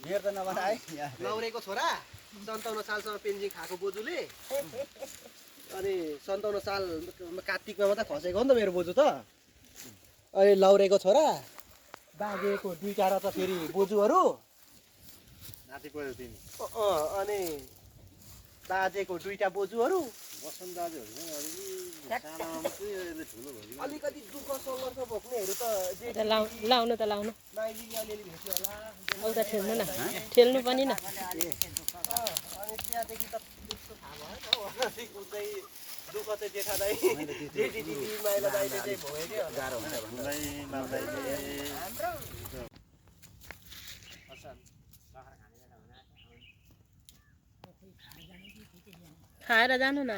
हेर त नबनाए लौरेको छोरा 57 सालसम्म पेन्जिङ खाएको बोजूले अनि 57 साल कार्तिकमा मात्रै खसेको हो नि त मेरो बोजू त अनि लौरेको छोरा बाजेको दुईटा र त फेरि बोजूहरू नाति पऱ्यो तिमी अनि बाजेको दुईटा बोजूहरू बसन्त दाजुहरू पनि सानामा मात्रै अहिले ठुलो भयो अलिकति दुःख सङ्घर्ष भोग्नेहरू त लाउनु त लाउनु माइलीले अलिअलि भेट्यो होला औ त ठेल्नु न ठेल्नु पनि न अनि त्यहाँदेखि त त्यस्तो थाहा भएन हौ चाहिँ दुःख चाहिँ जेठा दाइ जेठी दिदी माइला दाइले चाहिँ भोग्यो गाह्रो हुन्छ भन्नु खाएर जानु न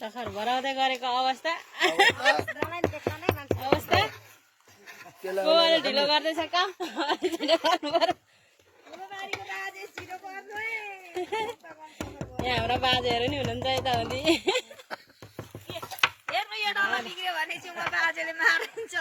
सखर भराउँदै गरेको अवस्था कोले ढिलो गर्दैछ काम यहाँ हाम्रो बाजेहरू नि हुनुहुन्छ यता हुँदी हेर्नु यो डल्ला बिग्रियो भने चाहिँ म बाजेले मारिन्छ